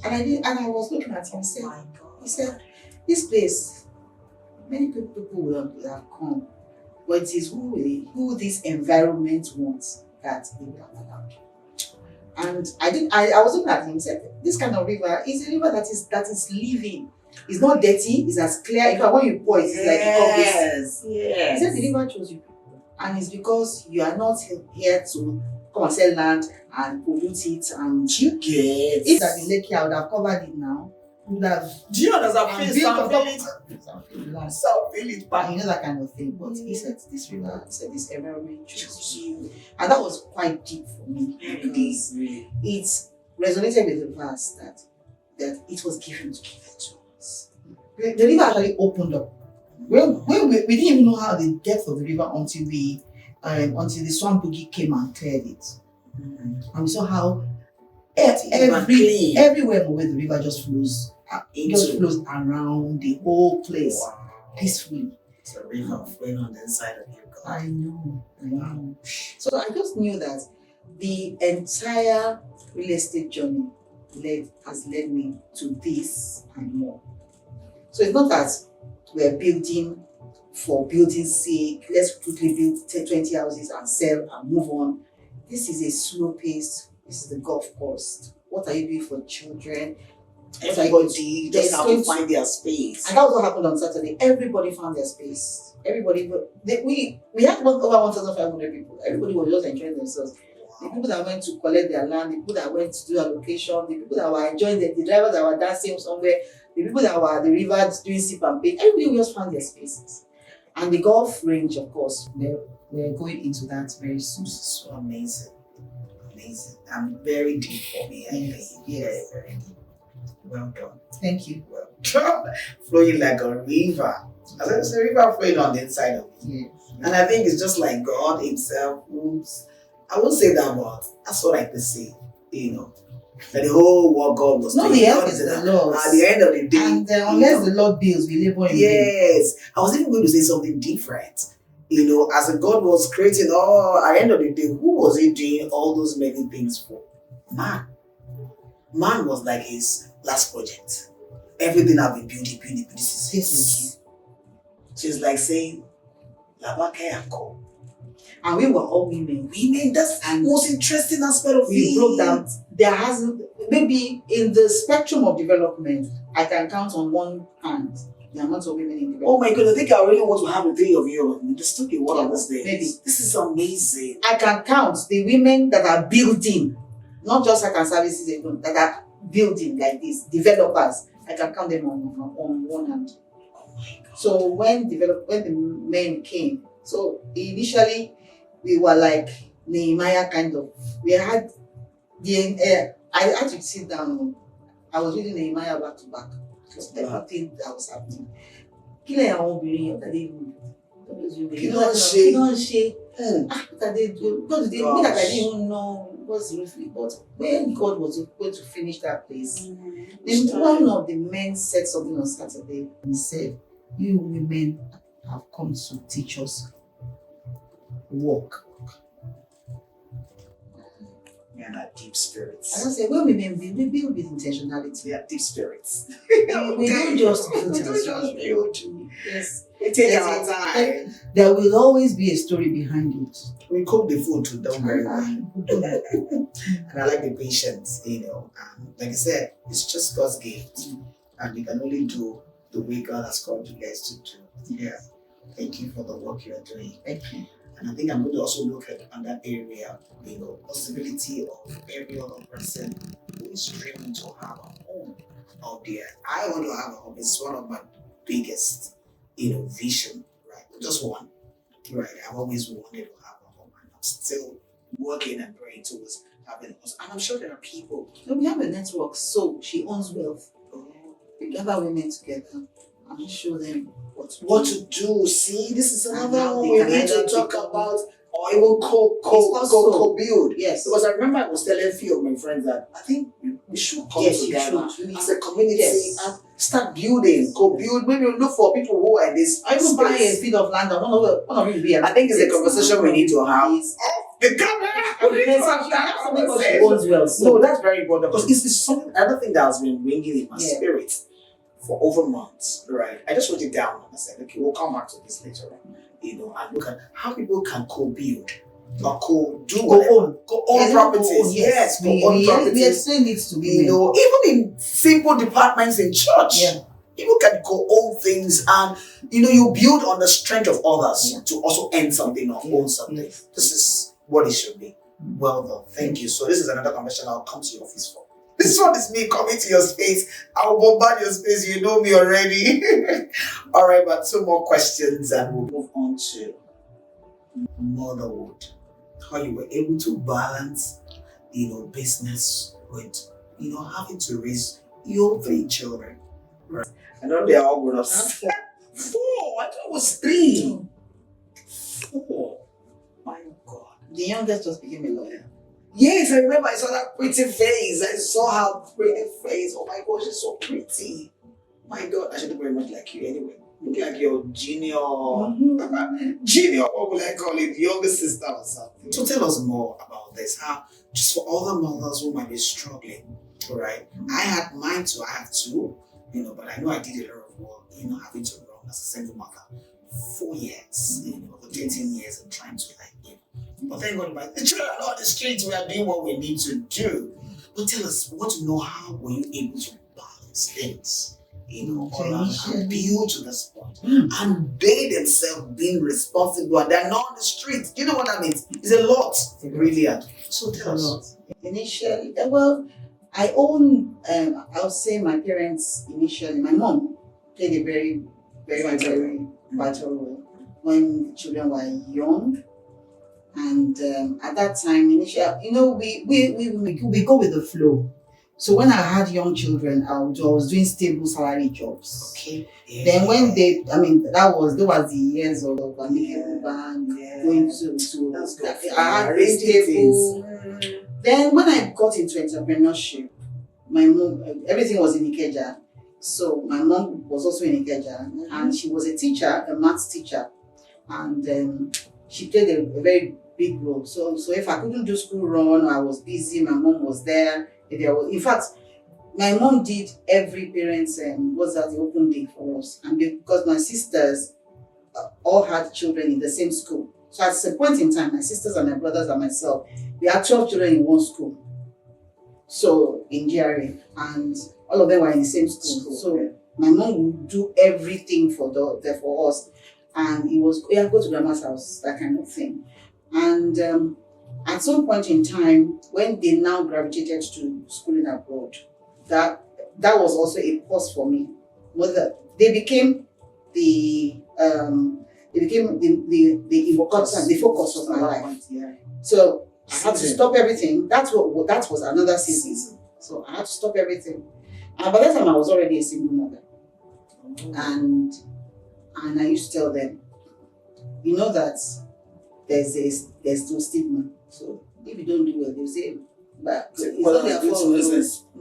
And I was looking at him and said, My God. he said, this place, many people will have come, but it is who this environment wants that they will have allowed. And I was looking at him and said, this kind of river is a river that is living. It's not dirty, it's as clear. In fact, when you pour it, it's like it comes. Yes. He said the river chose you people. And it's because you are not here to come and sell land and pollute it. And you get if that in Lekki, I would have covered it now. Would have. Do you understand? Feel it. But you know that kind of thing. But he said this river, this environment chose you. And that was quite deep for me. Because it resonated with the verse that it was given to us. The river actually opened up. When we didn't even know how the depth of the river until the swamp boogie came and cleared it. And we saw how everywhere where the river just flows. It just flows around the whole place peacefully. It's a river flowing on the inside of you. I know. So I just knew that the entire real estate journey has led me to this and more. So it's not that we're building for building's sake. Let's quickly build 20 houses and sell and move on. This is a slow pace. This is the golf course. What are you doing for children? Everybody just have to find their space. And that was what happened on Saturday. Everybody found their space. Everybody, we had over 1,500 people. Everybody was just enjoying themselves. The people that went to collect their land, the people that went to do allocation, the people that were enjoying the drivers that were dancing somewhere, the people that were at the river doing sip and pay, everybody just found their spaces. And the golf range, of course, we're going into that very soon. So amazing. And very deep for me. Yes. Very deep. Well done. Thank you. Well done. Flowing like a river. As it's a river flowing on the inside of you. Yes. And I think it's just like God Himself I won't say that, but that's what I could say. That the whole what God was doing. No, the help is the Lord. At the end of the day. And unless the Lord builds, we labor in vain. Yes. I was even going to say something different. As a God was creating at the end of the day, who was He doing all those many things for? Man. Man was like His last project. Everything I've been building. This is it. So it's like saying, Labake and Co. And we were all women. That's the most interesting aspect of it. We broke down. There hasn't, maybe in the spectrum of development, I can count on one hand the amount of women in development. Oh my God, I think I really want to have the three of you in the studio one of these days. Maybe. This is amazing. I can count the women that are building, not just like services alone, that are building like this, developers. I can count them on one hand. Oh my God. So when the men came, so initially we were like Nehemiah kind of. We had I had to sit down. I was reading Nehemiah back to back. Just everything that was happening. Kí won't be what are they doing? What are they doing? Because they mean that I didn't even know what's roughly. But when God was going to finish that place, then one of the men said something on Saturday. He said, "You women have come to teach us work." And our deep spirits. And I said, when we build with intentionality. We are deep spirits. We don't just build. Yes. We take our time. There will always be a story behind it. We cook the food too, don't worry. And I like the patience, And like I said, it's just God's gift. And we can only do the way God has called you guys to do. Yeah. Thank you for the work you are doing. Thank you. And I think I'm going to also look at that area, possibility of every other person who is dreaming to have a home out there. I want to have a home. It's one of my biggest, vision, right? Just one, right? I've always wanted to have a home, and I'm still working and praying towards having a house. And I'm sure there are people. So we have a network. So she owns wealth. We gather women together and show them what to do. See, this is another one we need to talk about, or even co-build. Yes. Because I remember I was telling a few of my friends that I think we should come together as a community and start building, co-build. Maybe look for people who are in this. I even buy a feet of land and one of you will be. I think it's a conversation we need to have The camera. Yes, she has to make sure she owns well. So No, that's very important because it's something. Another thing that has been ringing in my Yeah. spirit for over months. Right. I just wrote it down and I said, okay, we'll come back to this later on. And look at how people can co-build or co-do whatever. Co-own properties. Yes, co-own properties. We explain it to be. Even in simple departments in church. Yeah. People can co-own things and you build on the strength of others to also earn something or own something. Yes. This is what it should be. Well done. Thank you. So this is another conversation I'll come to your office for. This one is me coming to your space. I'll bombard your space. You know me already. All right, but 2 more questions and we'll move on to motherhood. How you were able to balance, business with, having to raise your 3 children. Right. I know they are all grown ups. 4. I thought it was 3. 4. My God. The youngest just became a lawyer. Yes, I remember I saw that pretty face. I saw her pretty face. Oh my God, she's so pretty. My God, I should look very much like you anyway. Look like your junior, junior, what will I call it? Younger sister or something. So tell us more about this. How, just for all the mothers who might be struggling, right? I had mine too. I have 2, but I know I did a lot of work, having to run as a single mother 4 years, for 13 years and trying to But thank God, the children are on the streets. We are doing what we need to do. But tell us, we want to know how were you able to balance things, and build to the spot, and they themselves being responsible and they're not on the streets. Do you know what that means? It's a lot, really. So tell us. Initially, well, I own. I would say my parents initially. My mom played a very, very, very vital role when the children were young. And at that time, initially, we go with the flow. So when I had young children, I was doing stable salary jobs. Okay. Yeah. Then when that was the years of going to I had a stable. Then when I got into entrepreneurship, my mom, everything was in Ikeja. So my mom was also in Ikeja, and she was a teacher, a maths teacher, and she played a very big role. So if I couldn't do school run, I was busy, my mom was there. In fact, my mom did every parent's the open day for us. And because my sisters all had children in the same school. So at some point in time, my sisters and my brothers and myself, we had 12 children in one school. So in GRA, and all of them were in the same school. So my mom would do everything for us. And it was, go to grandma's house, that kind of thing. And at some point in time, when they now gravitated to schooling abroad, that was also a pause for me. They became the focus of my life. Yeah. So I had to stop everything. That was another season. So I had to stop everything. And by that time, I was already a single mother. And I used to tell them, that there's no stigma. So if you don't do well, they'll say, but it's not their fault.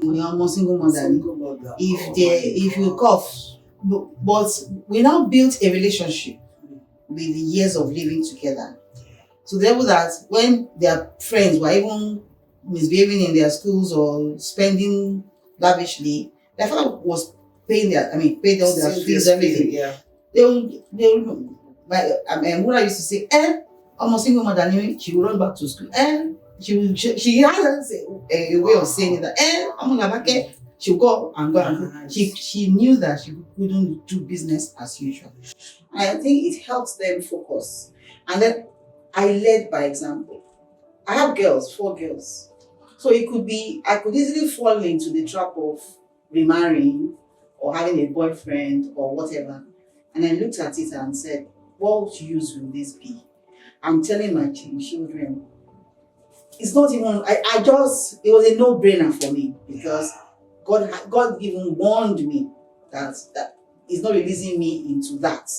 You're almost single mother. If you cough, but we now built a relationship with the years of living together. So therefore that when their friends were even misbehaving in their schools or spending lavishly, their father was paying all their fees, everything. Yeah. My mother used to say, I'm a single mother, she will run back to school. And she has a way of saying that, I'm on Labake, she'll go and go. She knew that she couldn't do business as usual. And I think it helps them focus. And then I led by example. I have 4 girls. So I could easily fall into the trap of remarrying or having a boyfriend or whatever. And I looked at it and said, what use will this be? I'm telling my children, it's not even, it was a no-brainer for me because God even warned me that He's not releasing me into that.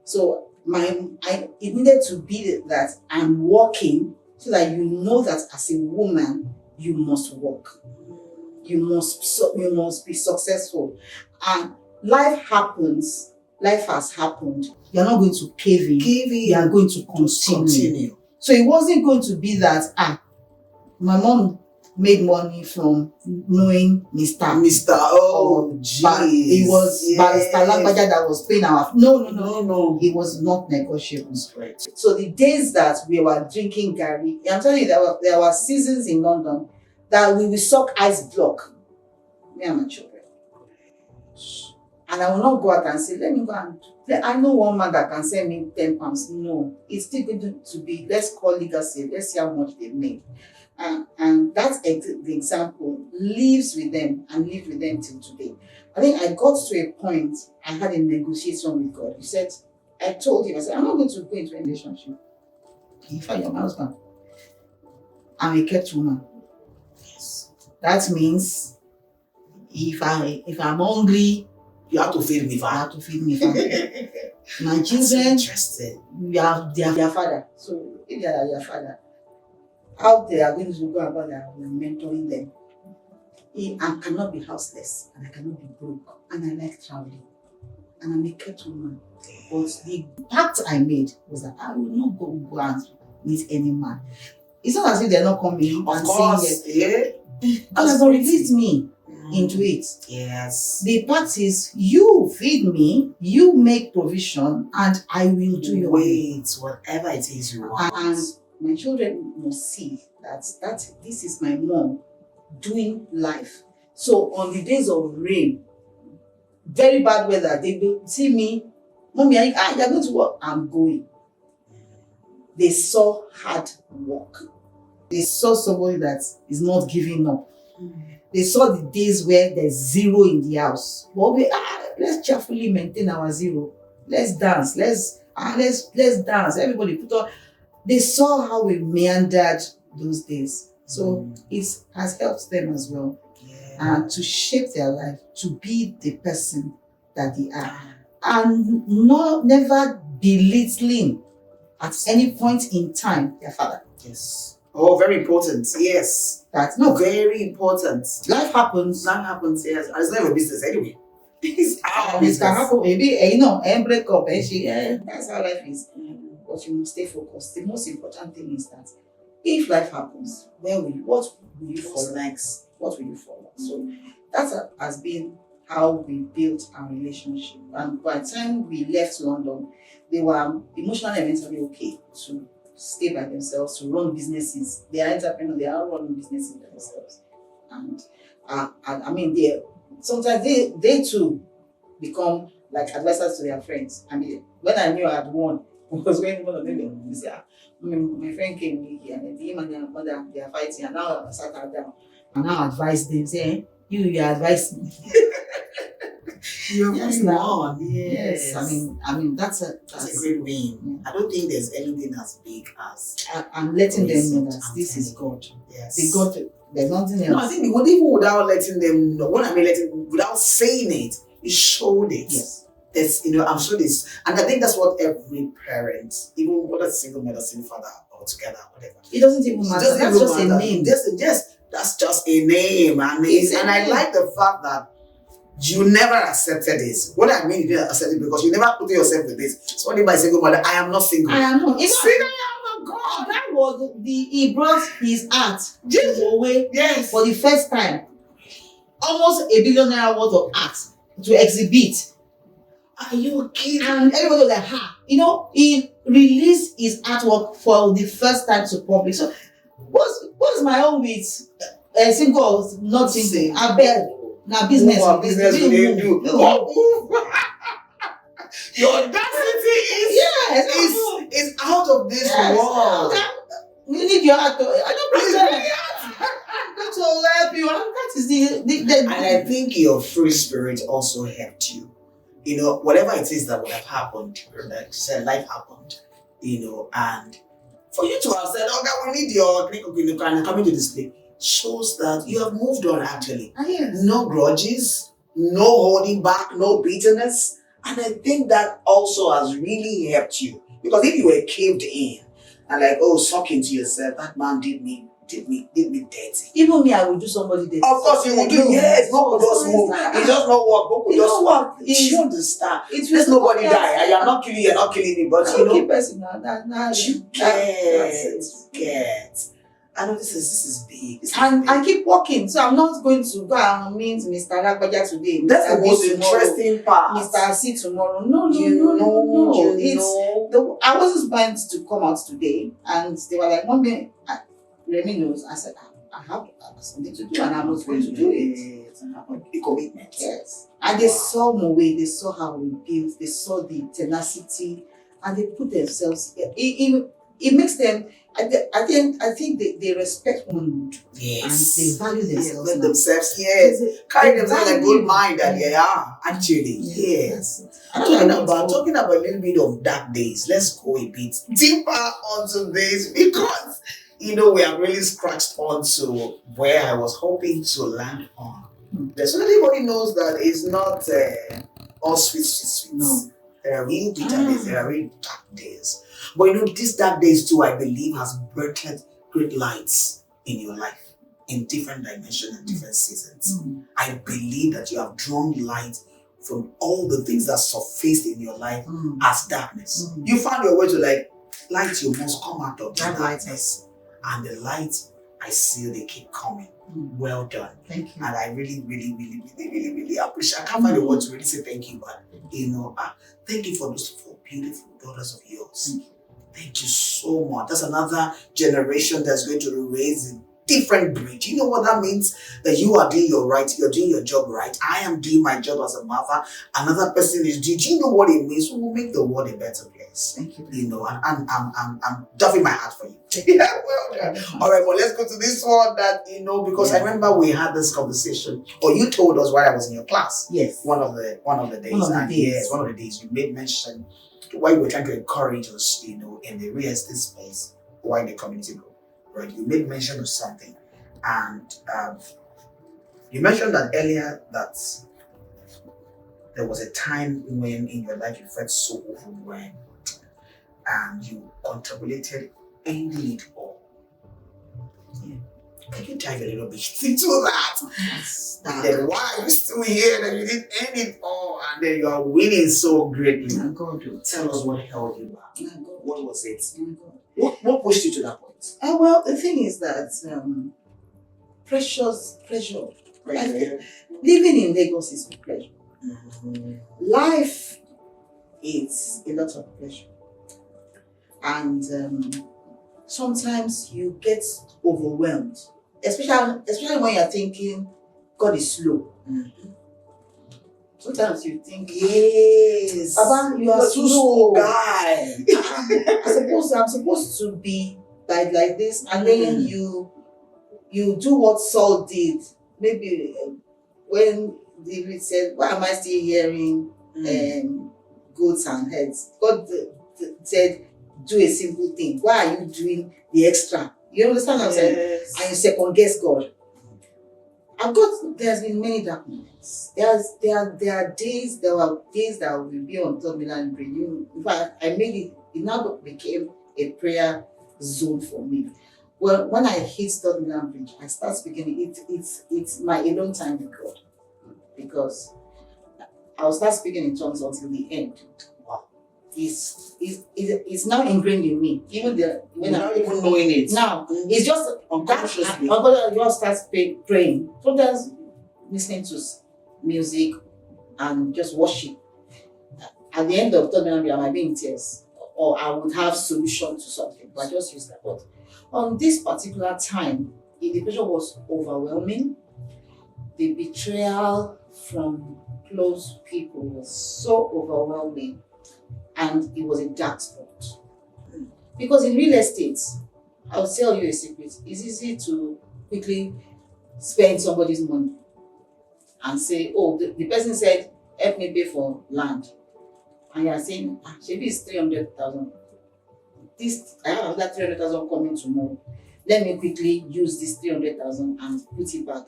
So it needed to be that I'm working so that that as a woman, you must work. You must be successful. And life has happened. You're not going to cave in. You are going to continue. So it wasn't going to be that, my mom made money from knowing Mr. Oh, But it was jeez. Barrister Lagbaja that was paying our. No. It was not negotiable. Right. So the days that we were drinking Gary, I'm telling you, there were seasons in London that we will suck ice block, me and my children. And I will not go out and say, let me go and. I know one man that can send me £10. No, it's still going to be, let's call legacy, let's see how much they made. And that the example lives with them and lives with them till today. I think I got to a point, I had a negotiation with God. He said, I told him, I said, I'm not going to go into a relationship. If I am my husband, I'm a kept woman. Yes. That means if I'm hungry, you have to feed me. You have to feed me. My children, interesting. You have their father. So if they are your father, how they are going to go about that, we're mentoring them. I cannot be houseless and I cannot be broke. And I like traveling. And I'm a kept woman. But the pact I made was that I will not go and meet any man. It's not as if they're not coming of course, saying yes. God has not released me into it. Yes. The pact is you feed me, you make provision, and I will do your way. Whatever it is you want. And my children must see that this is my mom doing life. So on the days of rain, very bad weather, they will see me, Mommy, you're going to work. I'm going. They saw hard work. They saw somebody that is not giving up. They saw the days where there's zero in the house. But let's cheerfully maintain our zero. Let's dance. Let's dance. Everybody put on. They saw how we meandered those days. So it has helped them as well. And to shape their life, to be the person that they are. And never belittling at any point in time their father. Yes. Oh, very important. Yes. That's no very important. Life happens. Life happens, yes. And it's not a business anyway. It's our business. It can happen. Maybe, break up. That's how life is. But you must stay focused. The most important thing is that if life happens, what will you follow next? What will you follow? So that has been how we built our relationship. And by the time we left London, they were emotionally and mentally okay to stay by themselves, to run businesses. They are entrepreneurs, they are running businesses by themselves. And I mean, sometimes they too become like advisors to their friends. I mean, when I knew I had won, was when one of them said, my friend came here and him and their mother, they are fighting, and now I sat her down and now advise them, saying, you advise me. Yes, now. Yes. I mean that's a great win. I don't think there's anything as big as I'm letting them know that this is God. Yes. There's nothing else. No, I think even without letting them know, what I mean, without saying it, you showed it. Yes. There's, I'm sure this, and I think that's what every parent, even whether single mother, single father, or together, whatever. It doesn't even matter. That's just a name. That's just a name, and I like the fact that you never accepted this. What I mean, you didn't accept it because you never put yourself with this. So what by single mother? I am not single. I am not. Single, I am not God. That was he brought his art away for the first time. Almost $1 billion worth of art to exhibit. Are you kidding? And everybody was like, he released his artwork for the first time to public. So what's my own with single or not single? I bet. Now business will do. Your audacity is out of this world. You need your heart. I don't want to help you. That is the and I think your free spirit also helped you. Whatever it is that would have happened, like said, life happened, and for you to have said, okay, we need your clinical and coming to this place, shows that you have moved on actually. Yes. No grudges, no holding back, no bitterness. And I think that also has really helped you. Because if you were caved in and suck into yourself, that man did me did me dirty. Even me, I will do somebody dirty. Of course you will do, yes, no one just move. It just not work, no one just work. You understand? There's nobody die. You're not killing me, but you know. Person, You get. I know this is big. And I keep walking, so I'm not going to go and meet Mr. Ragbaja today. That's the Mr. B most tomorrow, interesting part. Mr. C tomorrow. No. I wasn't meant to come out today, and they were like, "Mommy, Remy knows." I said, "I have something to do, and I'm not going to do it." A commitment. Yes. And they saw my way. They saw how we built. They saw the tenacity, and they put themselves. It makes them. I think they respect one another. Yes. And they value themselves. Yes. Carry themselves in a good mind that they are actually. Yes. Talking about a little bit of dark days, let's go a bit deeper onto this because we have really scratched onto where I was hoping to land on. So everybody knows that it's not all sweet. No. There are real bitter days, there are real dark days. But these dark days too, I believe, has birthed great lights in your life, in different dimensions and different seasons. I believe that you have drawn light from all the things that surfaced in your life as darkness. You found your way to light, you must come out of that darkness. And the light, I see they keep coming. Well done. Thank you. And I really, really, really, really, really, really appreciate. I can't find the words to really say thank you, but thank you for those 4 beautiful daughters of yours. Thank you so much. That's another generation that's going to raise a different breed. You know what that means? That you are doing you're doing your job right. I am doing my job as a mother. Another person is doing. Do you know what it means? We will make the world a better place. Thank you. And I'm duffing my heart for you. Yeah, well done. All right, well, let's go to this one that, because I remember we had this conversation, or you told us while I was in your class. Yes. One of the days. One of the days you made mention why you were trying to encourage us, in the real estate space, or in the community group, right? You made mention of something, and you mentioned that earlier that there was a time when in your life you felt so overwhelmed, and you contemplated ending it all. Yeah. Can you dive a little bit into that? Yes. And then why are you still here that you didn't end it all and then you are winning so greatly? Tell us what held you back. What was it? What pushed you to that point? Well, the thing is that pleasure. Living in Lagos is a pleasure. Life is a lot of pleasure. And sometimes you get overwhelmed. Especially when you're thinking God is slow. Sometimes you think, yes, Baba, you are too slow guy. I'm supposed to be like this, and then you do what Saul did. Maybe when David said, "Why am I still hearing goats and heads?" God said, "Do a simple thing. Why are you doing the extra?" You understand what I'm saying? And you second guess God. There's been many dark moments. There were days that will be on third Milan Bridge. In fact, I made it now became a prayer zone for me. Well, when I hit third Milan Bridge, I start speaking. It's my alone time with God, because I'll start speaking in tongues until the end. It's now ingrained in me. Even when I'm not even knowing it. Now it's just unconsciously. I just start praying. Sometimes listening to music and just worship. At the end of the day, I might be in tears, or I would have solution to something. But I just use that. But on this particular time, the pressure was overwhelming. The betrayal from close people was so overwhelming. And it was a dark spot. Because in real estate, I'll tell you a secret, it's easy to quickly spend somebody's money and say, oh, the person said, help me pay for land. And you're saying, maybe it's 300,000. I have another 300,000 coming tomorrow. Let me quickly use this 300,000 and put it back.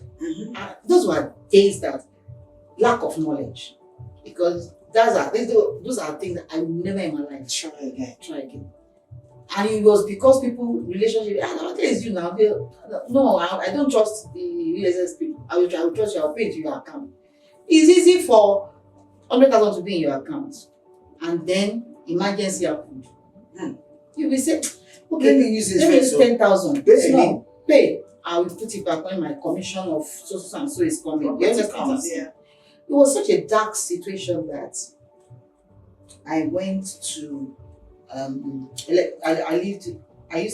Those were days that lack of knowledge. Because those are things that I will never in my life try again. And it was because people relationship. And what is you now? No, I don't trust the USS people. I will trust you. I'll pay to your account. It's easy for 100,000 to be in your account, and then emergency happened. You will say, okay, let me use 10,000. Pay. Pay. I will put it back when my commission of so and so is coming. You understand? Yeah. It was such a dark situation that I went to.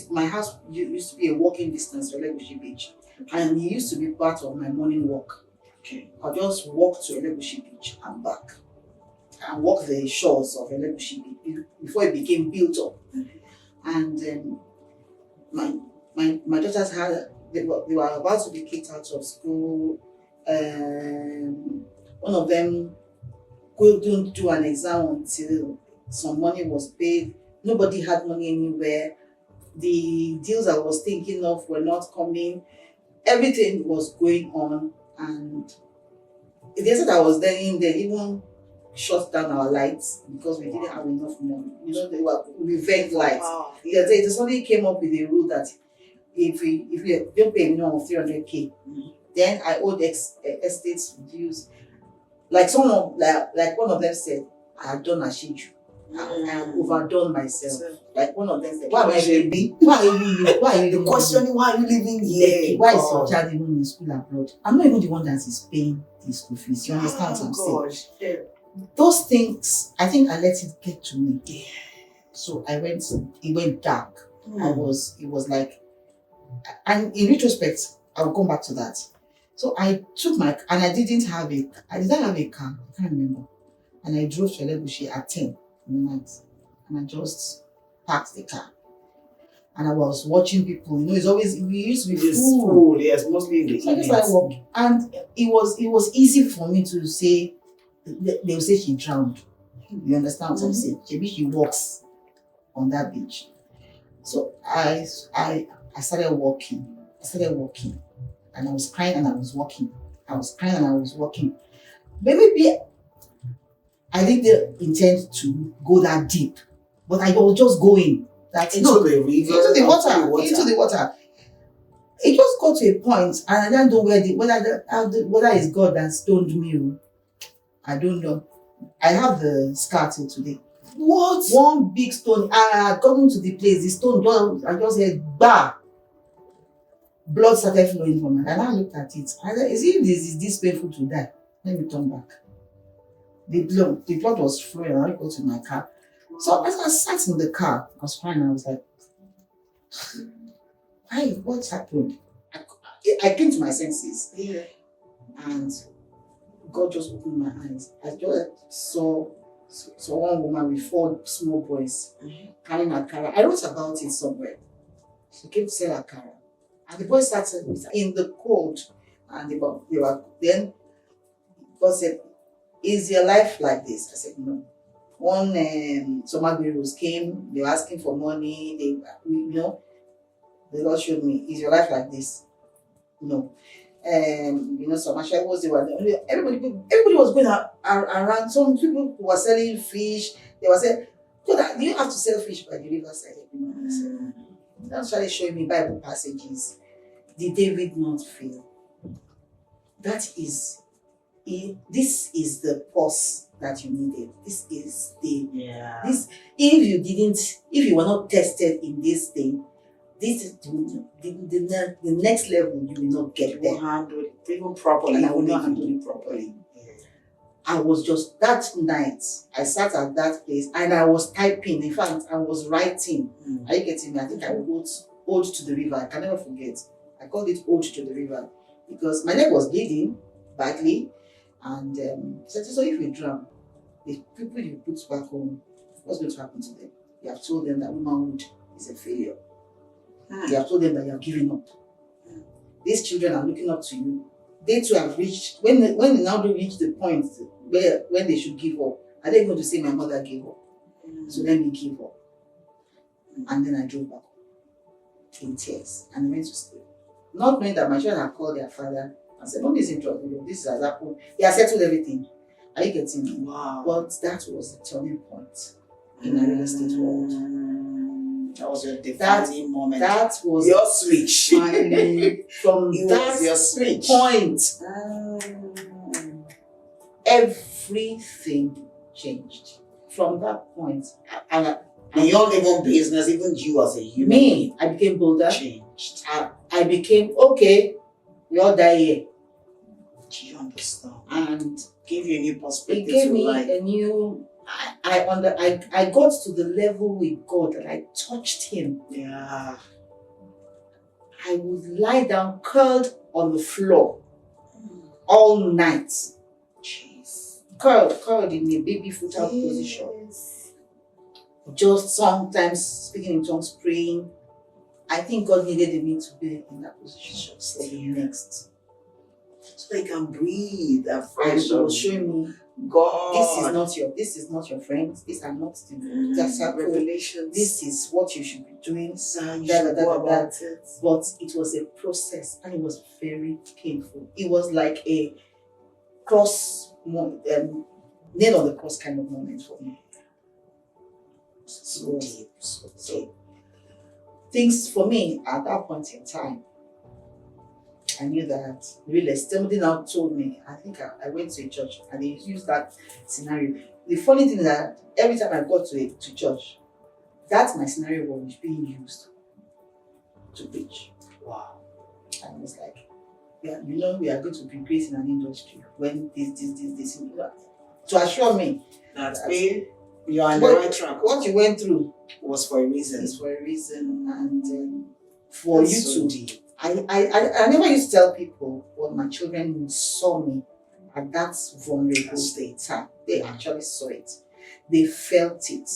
My house used to be a walking distance to Elegushi Beach, and it used to be part of my morning walk. Okay. I just walk to Elegushi Beach and back, and walk the shores of Elegushi Beach before it became built up. And my daughters they were about to be kicked out of school. One of them couldn't do an exam until some money was paid. Nobody had money anywhere. The deals I was thinking of were not coming. Everything was going on, and the extent I was there, they even shut down our lights because we didn't have enough money. They were revenge lights. Wow. They suddenly came up with a rule that if we don't pay a minimum of 300K, then I owed estates dues. Like one of them said, I had done a shit. I have overdone myself. Like one of them said, why are you questioning why are you living here? Why is your child even in school abroad? I'm not even the one that is paying the school fees. You understand what I'm saying? Yeah. Those things, I think I let it get to me. Yeah. So it went dark. It was like, and in retrospect, I will come back to that. So I took and I didn't have a car. I can't remember. And I drove to Elegushi at 10 in the night. And I just parked the car. And I was watching people. We used to be full. Yes, mostly in the So I just walked. And it was easy for me to say, they will say she drowned. You understand what I'm saying? Maybe she walks on that beach. So I started walking. And I was crying and I was walking. But maybe I didn't intend to go that deep. But I was just going. Into the water. It just got to a point, and I don't know whether it's God that stoned me. I don't know. I have the scar till today. What? One big stone. I had gotten to the place. The stone, I just heard bah. Blood started flowing from me, and I looked at it. I said, is this painful to die? Let me turn back. The blood was flowing, and I go to my car. So as I sat in the car, I was crying. I was like, "Hi, what's happened?" I came to my senses, and God just opened my eyes. I just saw one woman with 4 small boys carrying a car. I wrote about it somewhere. She came to sell her car, and the boys started in the cold, and they were then. God said, "Is your life like this?" I said, "No." One summer gurus came, they were asking for money, the Lord showed me, "Is your life like this?" No. Some ashwagos, everybody was going around. Some people who were selling fish, they were saying, "Do you have to sell fish by the riverside?" I said, that's why they showing me Bible passages. Did David not fail? This is the pause that you needed. If you were not tested in this thing, this is the next level. You will not get there. Handle it even properly. And I will not handle it properly. Yeah. I was just that night. I sat at that place and I was typing. In fact, I was writing. Are you getting me? I think I wrote "Ode to the River." I can never forget. I called it "Ode to the River" because my leg was bleeding badly. And so if you drown, the people you put back home, what's going to happen to them? You have told them that womanhood is a failure. You have told them that you have given up. These children are looking up to you. They too have reached, when they now reach the point when they should give up, are they going to say, "My mother gave up, so let me give up"? And then I drove back in tears and I went to sleep. Not knowing that my children had called their father and said, "Mommy is in trouble. This has happened." He has settled everything. Are you getting me? Wow. But that was the turning point in my real estate world. That was your defining moment. That was your switch. finally from It that was your switch. point. Mm. Everything changed. From that point, Beyond even business, even you as a human me, I became bolder. changed. I became, okay, we all die here. Do you understand? And Give you a new perspective. it gave to me life. a new, I got to the level with God that I touched Him. Yeah. I would lie down curled on the floor all night. Jeez. Curled in a baby fetal position. Just sometimes speaking in tongues, praying. I think God needed me to be in that position for the next. So they can breathe And afresh. He was showing me, God. this is not your friends. These are not that's our revelations. This is what you should be doing. You should go about it. But it was a process and it was very painful. It was like a nail on the cross kind of moment for me. So deep. So things for me at that point in time, I knew that really somebody now told me, I think I went to a church and they used that scenario. The funny thing is that every time I got to church, that's my scenario was being used to preach. Wow. And it was like, yeah, we are going to be great in an industry when this, to assure me that you are on the right track. What you went through was for a reason. Is for a reason, and for That's you so to. deep. I never used to tell people when my children saw me at that vulnerable state. They actually saw it. They felt it.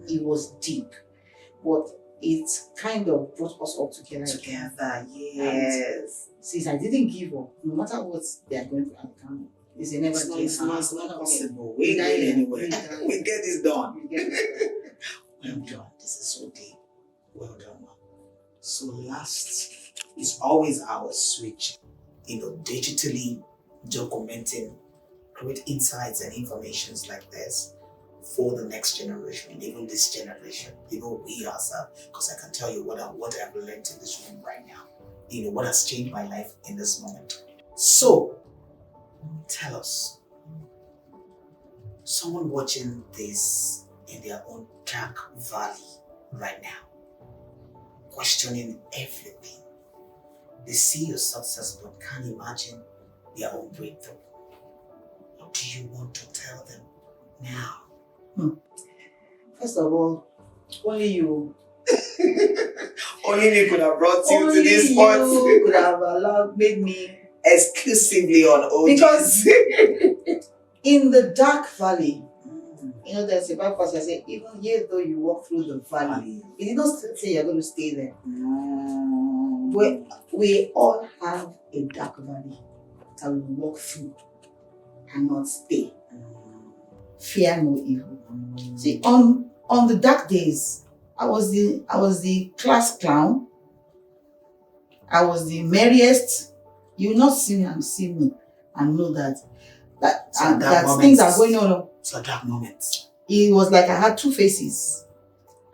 It was deep, but it kind of brought us all together. Yes. Since I didn't give up, no matter what they are going through, I can't. It's not possible. We ain't going anywhere. We get this done. Well done. This is so deep. Well done, man. So last is always our switch. Digitally documenting great insights and informations like this for the next generation, even this generation, even we ourselves. Because I can tell you what I've learned in this room right now. What has changed my life in this moment. So, tell us, someone watching this in their own dark valley right now, questioning everything. They see your success but can't imagine their own breakthrough. What do you want to tell them now? First of all, only you. Only you could have brought you to this point. Only you could have made me exclusively on OGs. Because in the dark valley, there's a Bible passage that says, even yet though you walk through the valley, it did not say you're going to stay there. We all have a dark valley that we walk through and not stay. Fear no evil. See, on the dark days, I was the class clown. I was the merriest. You will not see me and see me and know that things are going on. It's a dark moment. It was like I had two faces.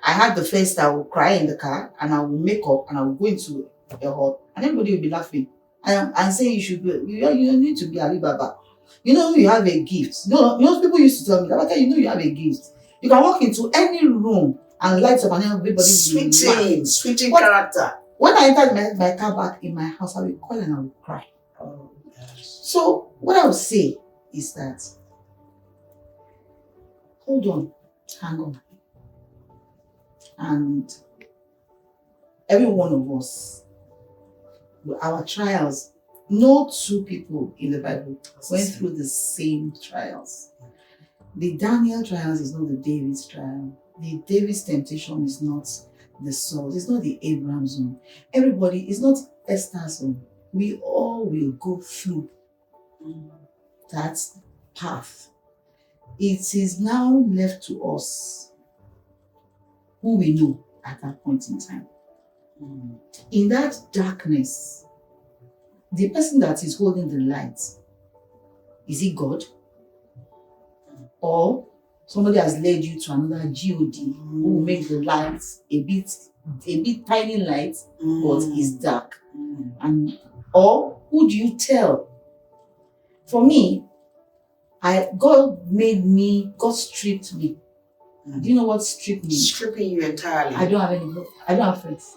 I had the face that would cry in the car and I would make up and I would go into a hall and everybody would be laughing and saying you need to be Alibaba. You have a gift. People used to tell me that you have a gift. You can walk into any room and light up and everybody switching character. When I entered my car back in my house, I would call and I would cry. Oh, yes. So what I would say is that hold on, hang on. And every one of us, our trials, no two people in the Bible went through the same trials. The Daniel trials is not the David's trial. The David's temptation is not the Saul. It's not the Abraham's own. Everybody is not Esther's own. We all will go through that path. It is now left to us who we know at that point in time. In that darkness, the person that is holding the light, is it God? Or Somebody has led you to another God who will make the lights a bit tiny light, but it's dark. And or who do you tell? For me, God stripped me. Do you know what stripped me? Stripping you entirely. I don't have friends.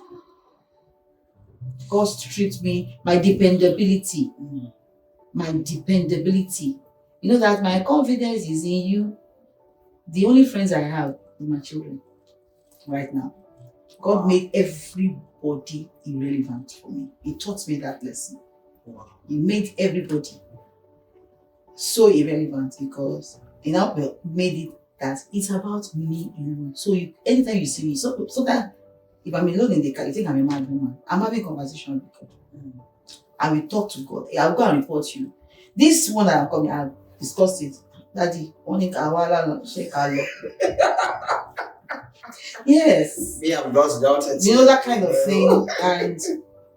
God stripped me, my dependability. My dependability. You know that my confidence is in you. The only friends I have are my children right now. God made everybody irrelevant for me. He taught me that lesson. He made everybody so irrelevant because he now made it that it's about me alone. So anytime you see me, so that if I'm alone in the car, you think I'm a mad woman. I'm having a conversation with God. I will talk to God. I'll go and report you. This one that I'm coming, I've discussed it. Daddy, yes. Me and God's daughter. You know, that kind of thing. And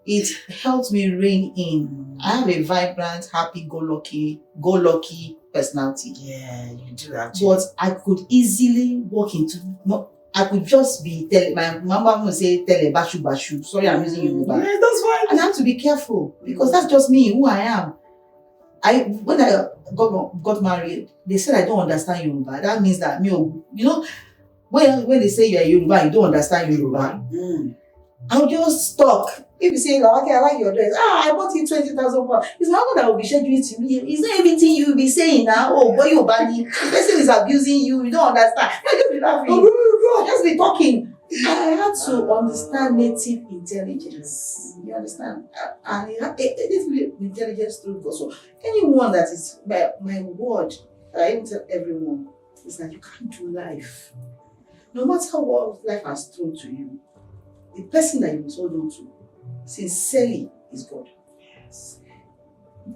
it helped me rein in. I have a vibrant, happy, go lucky personality. Yeah, you do that. But I could easily walk into I could just be my mama will say bashu. Sorry, I'm using Yoruba. Yeah, that's fine. And I have to be careful because that's just me, who I am. When I got married, they said I don't understand Yoruba. That means that when they say you're Yoruba, you don't understand Yoruba. I'll just talk. If you say, okay, I like your dress. I bought you 20,000 pounds. It's my husband that will be scheduling to me. It's not everything you will be saying now. Oh, boy, you're bad. The person is abusing you. You don't understand. I just be laughing. I just be talking. I had to understand native intelligence. You understand? And native intelligence through God. So anyone that is my word, that I even tell everyone, is that you can't do life. No matter what life has thrown to you, the person that you must hold on to sincerely is God. Yes.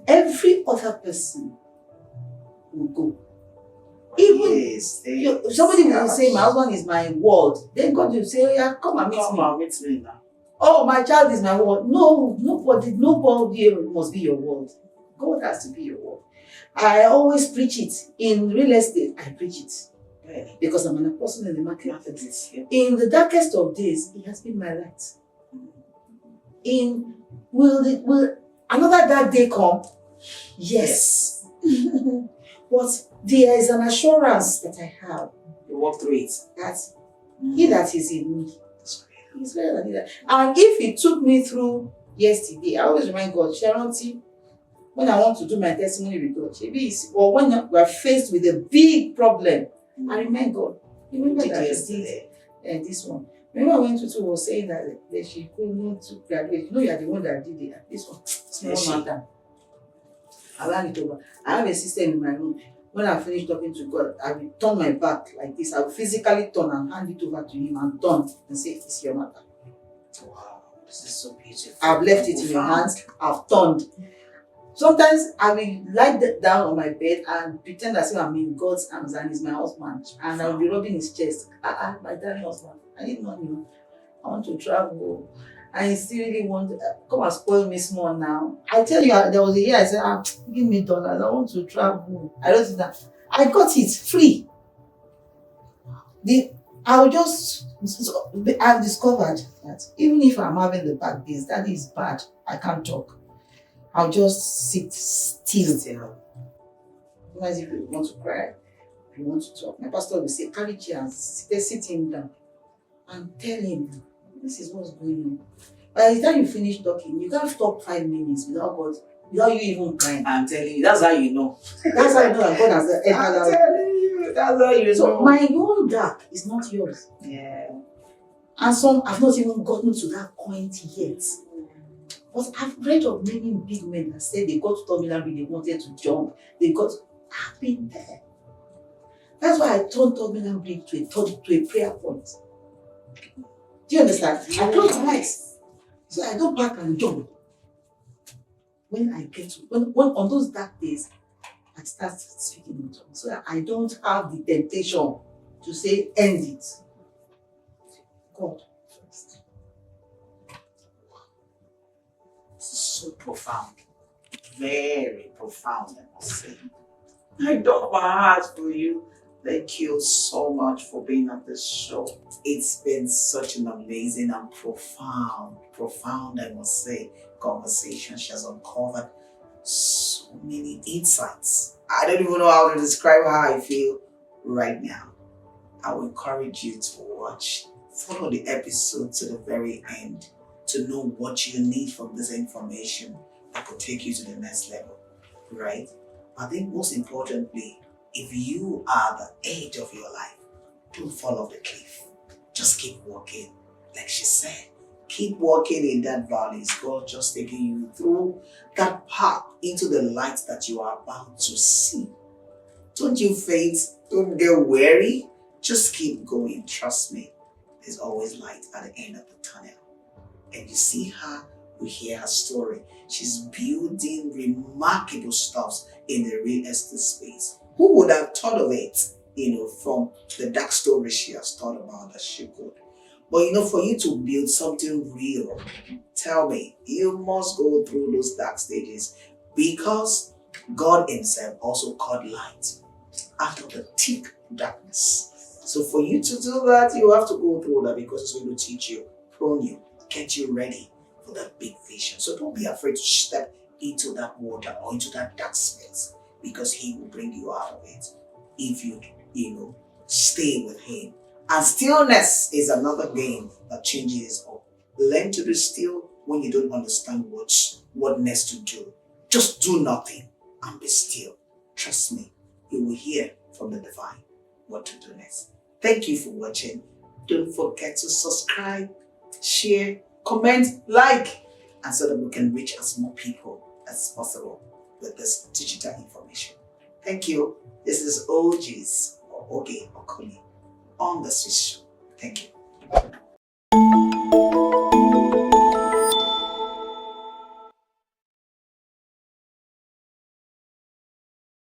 Every other person will go. Even somebody will say, my husband is my world. Then God will say, oh yeah, come and meet me now. Oh, my child is my world. No, nobody must be your world. God has to be your world. I always preach it. In real estate, I preach it. Because I'm an apostle in the marketplace. In the darkest of days, He has been my light. Will another dark day come? Yes. But there is an assurance that I have. You walk through it. That He that is in me is better than that. And if He took me through yesterday, I always remind God, Sharonti, when I want to do my testimony with God, or when we are faced with a big problem, I remind God. Remember that yesterday, this one. Remember when Tutu was saying that she couldn't graduate. You know, you are the one that did it. This one, small matter. I ran it over. I have a system in my room. When I finish talking to God, I will turn my back like this. I will physically turn and hand it over to Him and turn and say, it's your matter. Wow, this is so beautiful. I've left it in your hands. I've turned. Sometimes I will lie down on my bed and pretend as if I'm in God's arms and He's my husband. And I will be rubbing His chest. My darling husband, I didn't know you. I want to travel. And He still really want to come and spoil me small now. I tell you, there was a year I said, give me dollars. I want to travel. I don't think that. I got it free. I've discovered that even if I'm having the bad days, that is bad. I can't talk. I'll just sit still. Sometimes if you want to cry, if you want to talk, my pastor will say, carry chairs, sit him down and tell him, this is what's going on. By the time you finish talking, you can't talk 5 minutes without you even crying. I'm telling you, that's how you know. That's how you know that God has entered. I'm telling you, that's how you know. So my own dark is not yours. Yeah. And some have not even gotten to that point yet. But I've read of many big men that said they got to terminal when they wanted to jump. I've been there. That's why I turned terminal break to a prayer point. Do you understand? I close my eyes. So I don't back and jump. When I get to, when on those dark days, I start speaking in tongues so that I don't have the temptation to say, end it. God first. So profound, very profound, I must say. I don't have a heart for you. Thank you so much for being on this show. It's been such an amazing and profound, I must say, conversation. She has uncovered so many insights. I don't even know how to describe how I feel right now. I will encourage you to follow the episode to the very end to know what you need from this information that could take you to the next level, right? I think most importantly, if you are at the edge of your life, don't fall off the cliff. Just keep walking. Like she said, keep walking in that valley. It's God just taking you through that path into the light that you are about to see. Don't you faint. Don't get weary. Just keep going. Trust me. There's always light at the end of the tunnel. And you see her, you hear her story. She's building remarkable stuff in the real estate space. Who would have thought of it, from the dark story she has thought about that she could? But for you to build something real, tell me, you must go through those dark stages because God Himself also called light out of the thick darkness. So for you to do that, you have to go through that because it's going to teach you, prune you, get you ready for that big vision. So don't be afraid to step into that water or into that dark space because He will bring you out of it if you stay with Him. And stillness is another game that changes up. Learn to be still when you don't understand what next to do. Just do nothing and be still. Trust me, you will hear from the divine what to do next. Thank you for watching. Don't forget to subscribe, share, comment, like, and so that we can reach as more people as possible with this digital information. Thank you. This is OG's or Oge Okoli on the Swiss Show. Thank you.